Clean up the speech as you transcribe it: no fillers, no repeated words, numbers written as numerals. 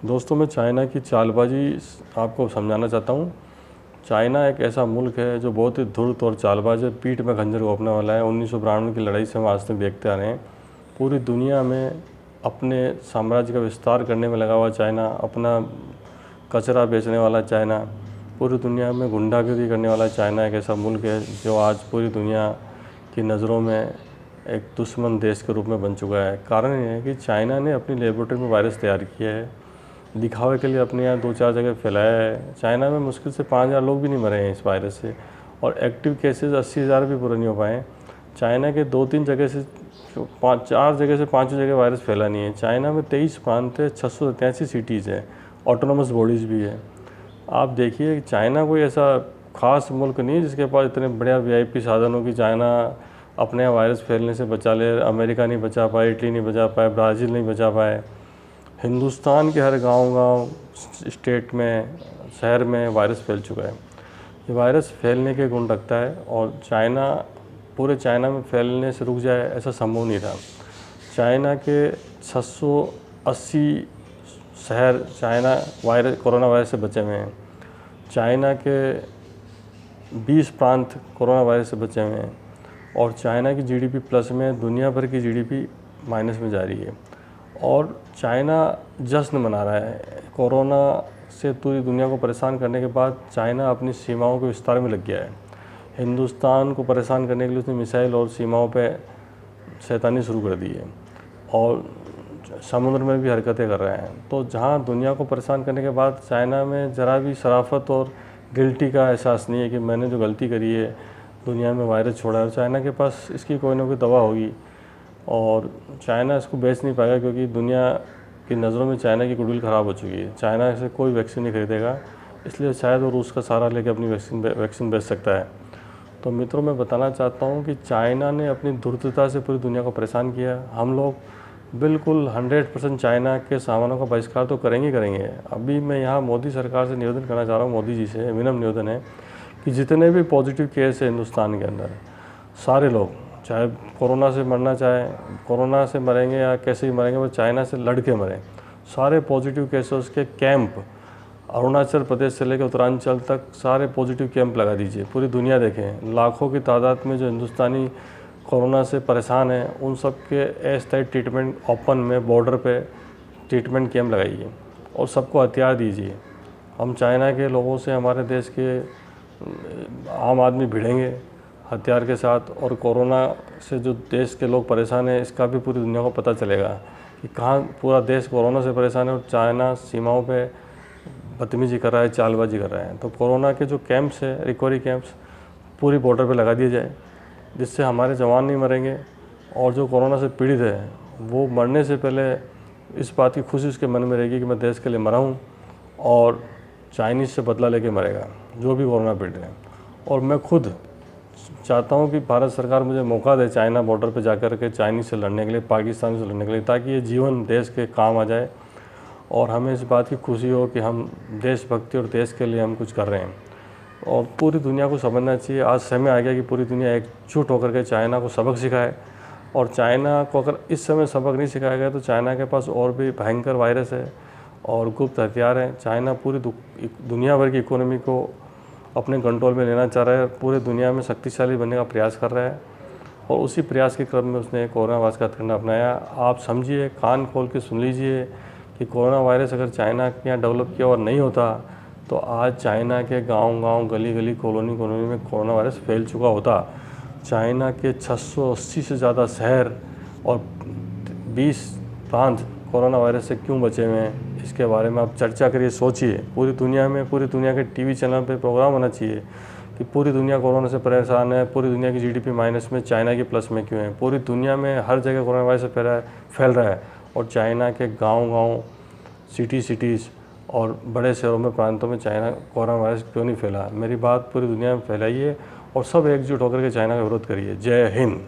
दोस्तों, मैं चाइना की चालबाज़ी आपको समझाना चाहता हूँ। चाइना एक ऐसा मुल्क है जो बहुत ही धूर्त और चालबाज़ है, पीठ में खंजर घोंपने वाला है। 1992 की लड़ाई से हम आज तक देखते आ रहे हैं। पूरी दुनिया में अपने साम्राज्य का विस्तार करने में लगा हुआ चाइना, अपना कचरा बेचने वाला चाइना, पूरी दुनिया में गुंडागिरी करने वाला चाइना एक ऐसा मुल्क है जो आज पूरी दुनिया की नज़रों में एक दुश्मन देश के रूप में बन चुका है। कारण ये है कि चाइना ने अपनी लेबोरेटरी में वायरस तैयार किया है, दिखावे के लिए अपने यहाँ 2-4 जगह फैलाया है। चाइना में मुश्किल से 5,000 लोग भी नहीं मरे हैं इस वायरस से, और एक्टिव केसेस 80,000 भी पूरे नहीं हो पाए। चाइना के 2-3 जगह से 4 जगह से 5 जगह वायरस फैला नहीं है। चाइना में 23 प्रांत है, 687 सिटीज़ है, ऑटोनोमस बॉडीज़ भी है। आप देखिए, चाइना कोई ऐसा ख़ास मुल्क नहीं है जिसके पास इतने बढ़िया वीआईपी साधन हो कि चाइना अपने यहाँ वायरस फैलने से बचा ले। अमेरिका नहीं बचा पाए, इटली नहीं बचा पाए, ब्राज़ील नहीं बचा पाए। हिंदुस्तान के हर गांव-गांव, स्टेट में, शहर में वायरस फैल चुका है। ये वायरस फैलने के गुण रखता है, और पूरे चाइना में फैलने से रुक जाए ऐसा संभव नहीं था। चाइना के 680 शहर कोरोना वायरस से बचे हुए हैं। चाइना के 20 प्रांत कोरोना वायरस से बचे हुए हैं, और चाइना की जीडीपी प्लस में, दुनिया भर की जीडीपी माइनस में जा रही है। और चाइना जश्न मना रहा है। कोरोना से पूरी दुनिया को परेशान करने के बाद चाइना अपनी सीमाओं के विस्तार में लग गया है। हिंदुस्तान को परेशान करने के लिए उसने मिसाइल और सीमाओं पे शैतानी शुरू कर दी है, और समुद्र में भी हरकतें कर रहे हैं। तो जहाँ दुनिया को परेशान करने के बाद चाइना में ज़रा भी शराफत और गिल्टी का एहसास नहीं है कि मैंने जो गलती करी है, दुनिया में वायरस छोड़ा है। चाइना के पास इसकी कोई ना कोई दवा होगी, और चाइना इसको बेच नहीं पाएगा, क्योंकि दुनिया की नज़रों में चाइना की गुडविल ख़राब हो चुकी है। चाइना से कोई वैक्सीन नहीं खरीदेगा, इसलिए शायद वो रूस का सहारा लेकर अपनी वैक्सीन बेच सकता है। तो मित्रों, मैं बताना चाहता हूँ कि चाइना ने अपनी धूर्तता से पूरी दुनिया को परेशान किया। हम लोग बिल्कुल 100% चाइना के सामानों का बहिष्कार तो करेंगे। अभी मैं यहाँ मोदी सरकार से निवेदन करना चाह रहा हूँ, मोदी जी से विनम्र निवेदन है कि जितने भी पॉजिटिव केस है हिंदुस्तान के अंदर, सारे लोग, चाहे कोरोना से मरना चाहे कोरोना से मरेंगे या कैसे ही मरेंगे, वो चाइना से लड़ के मरें। सारे पॉजिटिव केसेस के कैंप अरुणाचल प्रदेश से लेकर उत्तरांचल तक सारे पॉजिटिव कैंप लगा दीजिए। पूरी दुनिया देखें, लाखों की तादाद में जो हिंदुस्तानी कोरोना से परेशान हैं, उन सब के अस्थायी ट्रीटमेंट ओपन में बॉर्डर पे ट्रीटमेंट कैंप लगाइए, और सबको हथियार दीजिए। हम चाइना के लोगों से, हमारे देश के आम आदमी भिड़ेंगे हथियार के साथ, और कोरोना से जो देश के लोग परेशान हैं, इसका भी पूरी दुनिया को पता चलेगा कि कहाँ पूरा देश कोरोना से परेशान है, और चाइना सीमाओं पे बदतमीजी कर रहा है, चालबाजी कर रहा है। तो कोरोना के जो कैंप्स है, रिकवरी कैंप्स, पूरी बॉर्डर पे लगा दिए जाए, जिससे हमारे जवान नहीं मरेंगे, और जो कोरोना से पीड़ित है वो मरने से पहले इस बात की खुशी उसके मन में रहेगी कि मैं देश के लिए मरा हूँ, और चाइनीज़ से बदला लेके मरेगा जो भी कोरोना पीड़ित है। और मैं खुद चाहता हूँ कि भारत सरकार मुझे मौका दे चाइना बॉर्डर पे जाकर के चाइनीज़ से लड़ने के लिए, पाकिस्तान से लड़ने के लिए, ताकि ये जीवन देश के काम आ जाए, और हमें इस बात की खुशी हो कि हम देशभक्ति और देश के लिए हम कुछ कर रहे हैं। और पूरी दुनिया को समझना चाहिए, आज समय आ गया कि पूरी दुनिया एकजुट होकर के चाइना को सबक सिखाए। और चाइना को अगर इस समय सबक नहीं सिखाया गया, तो चाइना के पास और भी भयंकर वायरस है और गुप्त हथियार हैं। चाइना पूरी दुनिया भर की इकोनॉमी को अपने कंट्रोल में लेना चाह रहा है, पूरे दुनिया में शक्तिशाली बनने का प्रयास कर रहा है, और उसी प्रयास के क्रम में उसने कोरोना वायरस का हथकंडा अपनाया। आप समझिए, कान खोल के सुन लीजिए कि कोरोना वायरस अगर चाइना के यहाँ डेवलप किया और नहीं होता, तो आज चाइना के गांव-गांव, गली-गली, कॉलोनी-कॉलोनी में कोरोना वायरस फैल चुका होता। चाइना के 680 से ज़्यादा शहर और 20 प्रांत कोरोना वायरस से क्यों बचे हुए हैं, इसके बारे में आप चर्चा करिए, सोचिए। पूरी दुनिया में, पूरी दुनिया के टीवी चैनल पे प्रोग्राम होना चाहिए कि पूरी दुनिया कोरोना से परेशान है, पूरी दुनिया की जीडीपी माइनस में, चाइना की प्लस में क्यों है। पूरी दुनिया में हर जगह कोरोना वायरस फैल रहा है, और चाइना के गाँव-गाँव, सिटीज़ और बड़े शहरों में, प्रांतों में चाइना कोरोना वायरस क्यों नहीं फैला। मेरी बात पूरी दुनिया में फैलाइए, और सब एकजुट होकर के चाइना का विरोध करिए। जय हिंद।